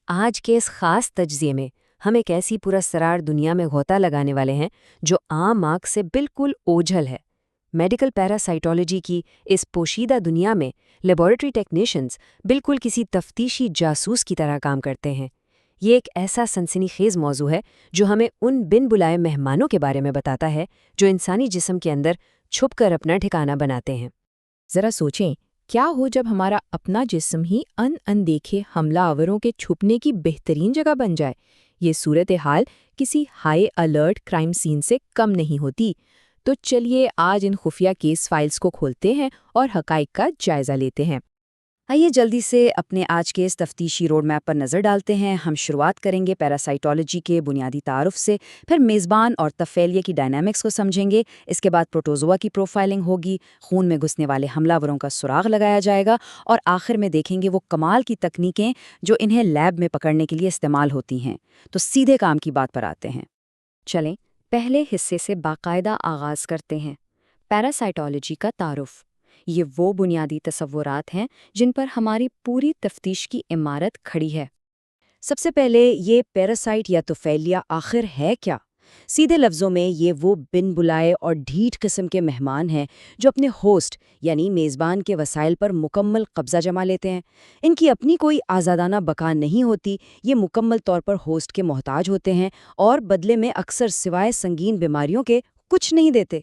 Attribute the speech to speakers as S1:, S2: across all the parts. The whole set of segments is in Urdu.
S1: آج کے اس خاص تجزیے میں ہم ایک ایسی پراسرار دنیا میں غوطہ لگانے والے ہیں جو عام آنکھ سے بالکل اوجھل ہے۔ میڈیکل پیراسائٹولوجی کی اس پوشیدہ دنیا میں لیبارٹری ٹیکنیشینز بالکل کسی تفتیشی جاسوس کی طرح کام کرتے ہیں۔ یہ ایک ایسا سنسنی خیز موضوع ہے جو ہمیں ان بن بلائے مہمانوں کے بارے میں بتاتا ہے جو انسانی جسم کے اندر چھپ کر اپنا ٹھکانہ بناتے ہیں۔
S2: ذرا سوچیں، کیا ہو جب ہمارا اپنا جسم ہی اندیکھے حملہ آوروں کے چھپنے کی بہترین جگہ بن جائے؟ یہ صورتحال کسی ہائی الرٹ کرائم سین سے کم نہیں ہوتی۔ تو چلیے آج ان خفیہ کیس فائلز کو کھولتے ہیں اور حقائق کا جائزہ لیتے ہیں۔
S1: آئیے جلدی سے اپنے آج کے اس تفتیشی روڈ میپ پر نظر ڈالتے ہیں۔ ہم شروعات کریں گے پیراسائٹولوجی کے بنیادی تعارف سے، پھر میزبان اور طفیلیہ کی ڈائنامکس کو سمجھیں گے، اس کے بعد پروٹوزوا کی پروفائلنگ ہوگی، خون میں گھسنے والے حملہ آوروں کا سراغ لگایا جائے گا، اور آخر میں دیکھیں گے وہ کمال کی تکنیکیں جو انہیں لیب میں پکڑنے کے لیے استعمال ہوتی ہیں۔ تو سیدھے کام کی بات پر آتے ہیں۔ چلیں پہلے حصے سے باقاعدہ آغاز کرتے ہیں۔ پیراسائٹولوجی کا تعارف۔ یہ وہ بنیادی تصورات ہیں جن پر ہماری پوری تفتیش کی عمارت کھڑی ہے۔ سب سے پہلے یہ پیراسائٹ یا طفیلیہ آخر ہے کیا؟ سیدھے لفظوں میں یہ وہ بن بلائے اور ڈھیٹ قسم کے مہمان ہیں جو اپنے ہوسٹ یعنی میزبان کے وسائل پر مکمل قبضہ جما لیتے ہیں۔ ان کی اپنی کوئی آزادانہ بقا نہیں ہوتی، یہ مکمل طور پر ہوسٹ کے محتاج ہوتے ہیں اور بدلے میں اکثر سوائے سنگین بیماریوں کے کچھ نہیں دیتے۔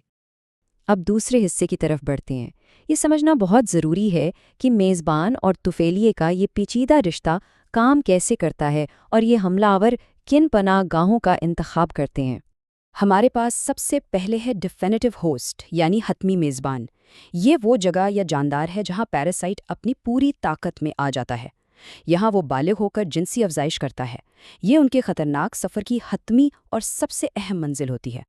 S1: اب دوسرے حصے کی طرف بڑھتے ہیں۔ یہ سمجھنا بہت ضروری ہے کہ میزبان اور طفیلیے کا یہ پیچیدہ رشتہ کام کیسے کرتا ہے اور یہ حملہ آور کن پناہ گاہوں کا انتخاب کرتے ہیں۔ ہمارے پاس سب سے پہلے ہے ڈیفینیٹو ہوسٹ یعنی حتمی میزبان۔ یہ وہ جگہ یا جاندار ہے جہاں پیراسائٹ اپنی پوری طاقت میں آ جاتا ہے۔ یہاں وہ بالغ ہو کر جنسی افزائش کرتا ہے۔ یہ ان کے خطرناک سفر کی حتمی اور سب سے اہم منزل ہوتی ہے۔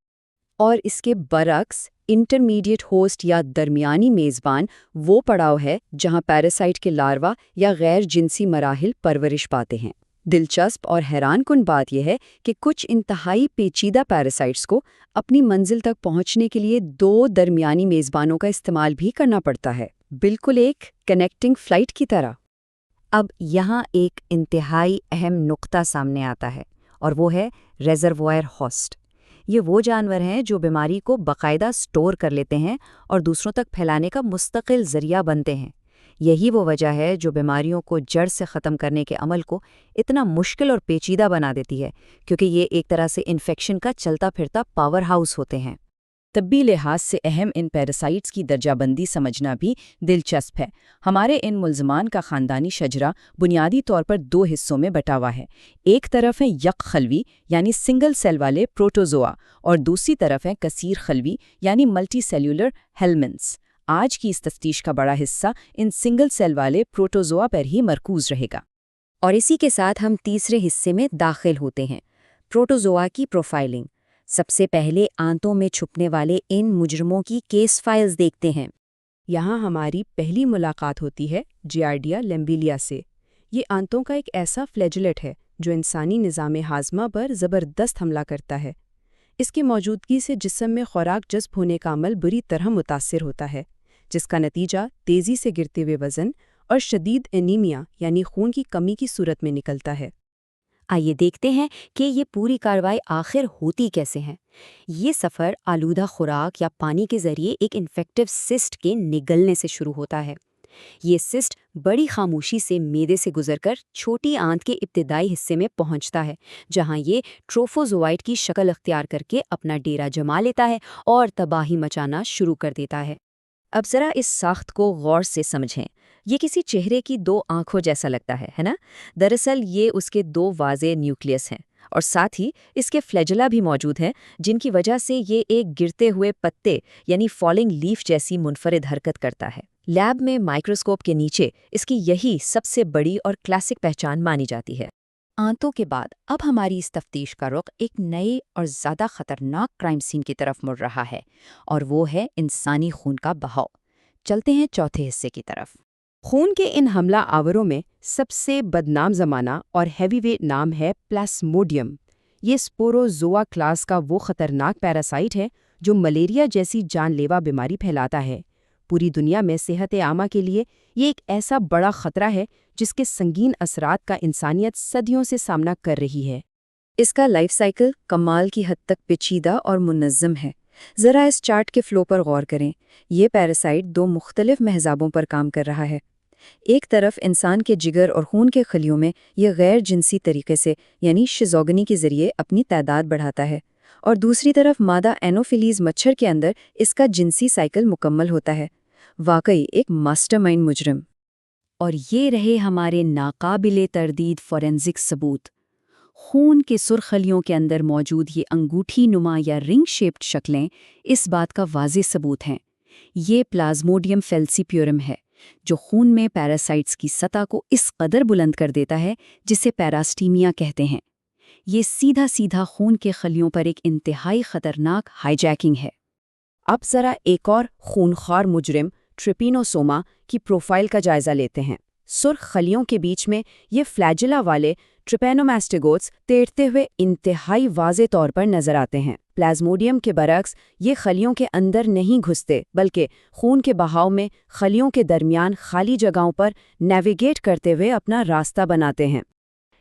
S1: اور اس کے برعکس انٹرمیڈیٹ ہوسٹ یا درمیانی میزبان وہ پڑاؤ ہے جہاں پیراسائٹ کے لاروا یا غیر جنسی مراحل پرورش پاتے ہیں۔ دلچسپ اور حیران کن بات یہ ہے کہ کچھ انتہائی پیچیدہ پیراسائٹس کو اپنی منزل تک پہنچنے کے لیے دو درمیانی میزبانوں کا استعمال بھی کرنا پڑتا ہے، بالکل ایک کنیکٹنگ فلائٹ کی طرح۔ اب یہاں ایک انتہائی اہم نقطہ سامنے آتا ہے اور وہ ہے ریزروائر ہوسٹ۔ یہ وہ جانور ہیں جو بیماری کو باقاعدہ سٹور کر لیتے ہیں اور دوسروں تک پھیلانے کا مستقل ذریعہ بنتے ہیں۔ یہی وہ وجہ ہے جو بیماریوں کو جڑ سے ختم کرنے کے عمل کو اتنا مشکل اور پیچیدہ بنا دیتی ہے، کیونکہ یہ ایک طرح سے انفیکشن کا چلتا پھرتا پاور ہاؤس ہوتے ہیں۔
S2: طبی لحاظ سے اہم ان پیراسائٹس کی درجہ بندی سمجھنا بھی دلچسپ ہے۔ ہمارے ان ملزمان کا خاندانی شجرہ بنیادی طور پر دو حصوں میں بٹا ہوا ہے۔ ایک طرف ہیں یک خلوی یعنی سنگل سیل والے پروٹوزوا اور دوسری طرف ہیں کثیر خلوی یعنی ملٹی سیلولر ہیلمنٹس۔ آج کی اس تفتیش کا بڑا حصہ ان سنگل سیل والے پروٹوزوا پر ہی مرکوز رہے گا۔
S1: اور اسی کے ساتھ ہم تیسرے حصے میں داخل ہوتے ہیں، پروٹوزوا کی پروفائلنگ۔ سب سے پہلے آنتوں میں چھپنے والے ان مجرموں کی کیس فائلز دیکھتے ہیں۔
S2: یہاں ہماری پہلی ملاقات ہوتی ہے جیارڈیا لیمبیلیا سے۔ یہ آنتوں کا ایک ایسا فلیجلیٹ ہے جو انسانی نظام ہاضمہ پر زبردست حملہ کرتا ہے۔ اس کی موجودگی سے جسم میں خوراک جذب ہونے کا عمل بری طرح متاثر ہوتا ہے، جس کا نتیجہ تیزی سے گرتے ہوئے وزن اور شدید انیمیا یعنی خون کی کمی کی صورت میں نکلتا ہے۔
S1: آئیے دیکھتے ہیں کہ یہ پوری کارروائی آخر ہوتی کیسے ہیں۔ یہ سفر آلودہ خوراک یا پانی کے ذریعے ایک انفیکٹو سسٹ کے نگلنے سے شروع ہوتا ہے۔ یہ سسٹ بڑی خاموشی سے معدے سے گزر کر چھوٹی آنت کے ابتدائی حصے میں پہنچتا ہے، جہاں یہ ٹروفوزوائٹ کی شکل اختیار کر کے اپنا ڈیرا جما لیتا ہے اور تباہی مچانا شروع کر دیتا ہے۔ اب ذرا اس ساخت کو غور سے سمجھیں۔ یہ کسی چہرے کی دو آنکھوں جیسا لگتا ہے نا؟ دراصل یہ اس کے دو واضح نیوکلیس ہیں اور ساتھ ہی اس کے فلیجلا بھی موجود ہیں، جن کی وجہ سے یہ ایک گرتے ہوئے پتے یعنی فالنگ لیف جیسی منفرد حرکت کرتا ہے۔ لیب میں مائکروسکوپ کے نیچے اس کی یہی سب سے بڑی اور کلاسک پہچان مانی جاتی ہے۔ آنتوں کے بعد اب ہماری اس تفتیش کا رخ ایک نئے اور زیادہ خطرناک کرائم سین کی طرف مڑ رہا ہے، اور وہ ہے انسانی خون کا بہاؤ۔ چلتے ہیں چوتھے حصے کی طرف۔
S2: خون کے ان حملہ آوروں میں سب سے بدنام زمانہ اور ہیوی ویٹ نام ہے پلاسموڈیم۔ یہ سپوروزوا کلاس کا وہ خطرناک پیراسائٹ ہے جو ملیریا جیسی جان لیوا بیماری پھیلاتا ہے۔ پوری دنیا میں صحت عامہ کے لیے یہ ایک ایسا بڑا خطرہ ہے جس کے سنگین اثرات کا انسانیت صدیوں سے سامنا کر رہی ہے۔
S1: اس کا لائف سائیکل کمال کی حد تک پیچیدہ اور منظم ہے۔ ذرا اس چارٹ کے فلو پر غور کریں۔ یہ پیراسائٹ دو مختلف محاذوں پر کام کر رہا ہے۔ ایک طرف انسان کے جگر اور خون کے خلیوں میں یہ غیر جنسی طریقے سے یعنی شیزوگنی کے ذریعے اپنی تعداد بڑھاتا ہے، اور دوسری طرف مادہ اینوفیلیز مچھر کے اندر اس کا جنسی سائیکل مکمل ہوتا ہے۔ واقعی ایک ماسٹر مائنڈ مجرم۔ اور یہ رہے ہمارے ناقابل تردید فورینزک ثبوت۔ خون کے سرخلیوں کے اندر موجود یہ انگوٹھی نما یا رنگ شیپڈ شکلیں اس بات کا واضح ثبوت ہیں۔ یہ پلازموڈیم فیلسیپیورم ہے، جو خون میں پیراسائٹس کی سطح کو اس قدر بلند کر دیتا ہے جسے پیراسٹیمیا کہتے ہیں۔ یہ سیدھا سیدھا خون کے خلیوں پر ایک انتہائی خطرناک ہائی جیکنگ ہے۔
S2: اب ذرا ایک اور خونخوار مجرم ٹریپینوسوما کی پروفائل کا جائزہ لیتے ہیں۔ سرخ خلیوں کے بیچ میں یہ فلیجلا والے ٹریپینوماسٹیگوٹس تیرتے ہوئے انتہائی واضح طور پر نظر آتے ہیں۔ پلازموڈیم کے برعکس یہ خلیوں کے اندر نہیں گھستے، بلکہ خون کے بہاؤ میں خلیوں کے درمیان خالی جگہوں پر نیویگیٹ کرتے ہوئے اپنا راستہ بناتے ہیں۔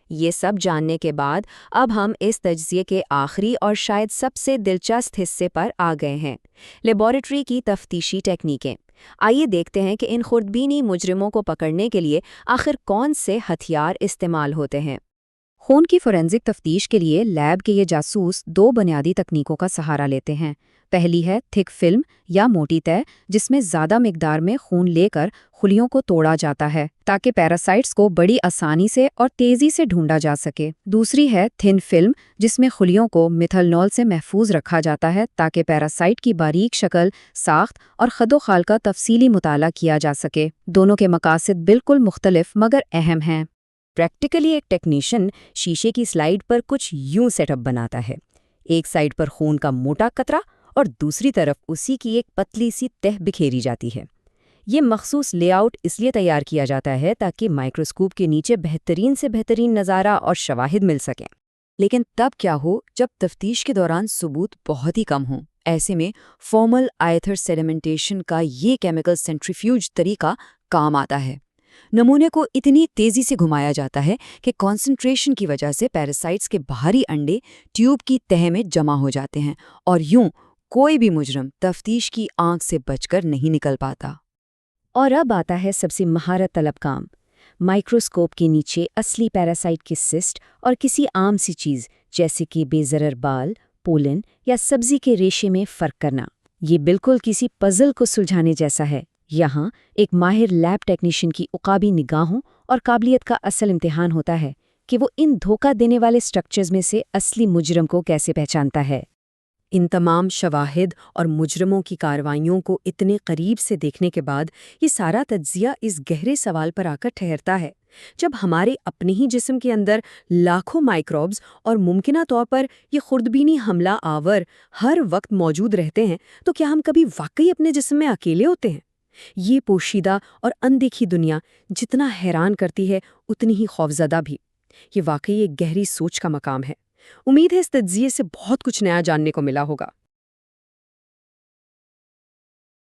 S1: یہ سب جاننے کے بعد اب ہم اس تجزیے کے آخری اور شاید سب سے دلچسپ حصے پر آ گئے ہیں، لیبارٹری کی تفتیشی ٹیکنیکیں۔ آئیے دیکھتے ہیں کہ ان خوردبینی مجرموں کو پکڑنے کے لیے آخر کون سے ہتھیار استعمال ہوتے ہیں۔ خون کی فورینزک تفتیش کے لیے لیب کے یہ جاسوس دو بنیادی تکنیکوں کا سہارا لیتے ہیں۔ پہلی ہے تھک فلم یا موٹی تہ، جس میں زیادہ مقدار میں خون لے کر خلیوں کو توڑا جاتا ہے تاکہ پیراسائٹس کو بڑی آسانی سے اور تیزی سے ڈھونڈا جا سکے۔ دوسری ہے تھن فلم، جس میں خلیوں کو میتھنول سے محفوظ رکھا جاتا ہے تاکہ پیراسائٹ کی باریک شکل، ساخت اور خد و خال کا تفصیلی مطالعہ کیا جا سکے۔ دونوں کے مقاصد بالکل مختلف مگر اہم ہیں۔
S2: پریکٹیکلی ایک ٹیکنیشین شیشے کی سلائیڈ پر کچھ یوں سیٹ اپ بناتا ہے، ایک سائیڈ پر خون کا موٹا قطرہ اور دوسری طرف اسی کی ایک پتلی سی تہ بکھیری جاتی ہے۔ یہ مخصوص لے آؤٹ اس لیے تیار کیا جاتا ہے تاکہ مائکروسکوپ کے نیچے بہترین سے بہترین نظارہ اور شواہد مل سکیں۔ لیکن تب کیا ہو جب تفتیش کے دوران ثبوت بہت ہی کم ہوں؟ ایسے میں فارمل آئتھر سیڈیمنٹیشن کا یہ کیمیکل سینٹریفیوج طریقہ کام آتا ہے۔ نمونے کو اتنی تیزی سے گھمایا جاتا ہے کہ کانسنٹریشن کی وجہ سے پیراسائٹس کے باہری انڈے ٹیوب کی تہہ میں جمع ہو جاتے ہیں، اور یوں کوئی بھی مجرم تفتیش کی آنکھ سے بچ کر نہیں نکل پاتا۔
S1: اور اب آتا ہے سب سے مہارت طلب کام، مائکروسکوپ کے نیچے اصلی پیراسائٹ کے سسٹ اور کسی عام سی چیز جیسے کہ بے ضرر بال، پولن یا سبزی کے ریشے میں فرق کرنا۔ یہ بالکل کسی پزل کو سلجھانے جیسا ہے۔ یہاں ایک ماہر لیب ٹیکنیشین کی عقابی نگاہوں اور قابلیت کا اصل امتحان ہوتا ہے کہ وہ ان دھوکہ دینے والے سٹرکچرز میں سے اصلی مجرم کو کیسے پہچانتا ہے۔ ان تمام شواہد اور مجرموں کی کارروائیوں کو اتنے قریب سے دیکھنے کے بعد یہ سارا تجزیہ اس گہرے سوال پر آ کر ٹھہرتا ہے، جب ہمارے اپنے ہی جسم کے اندر لاکھوں مائکروبز اور ممکنہ طور پر یہ خوردبینی حملہ آور ہر وقت موجود رہتے ہیں، تو کیا ہم کبھی واقعی اپنے جسم میں اکیلے ہوتے ہیں؟ یہ پوشیدہ اور اندیکھی دنیا جتنا حیران کرتی ہے اتنی ہی خوفزدہ بھی۔ یہ واقعی ایک گہری سوچ کا مقام ہے۔ امید ہے اس تجزیے سے بہت کچھ نیا جاننے کو ملا ہوگا۔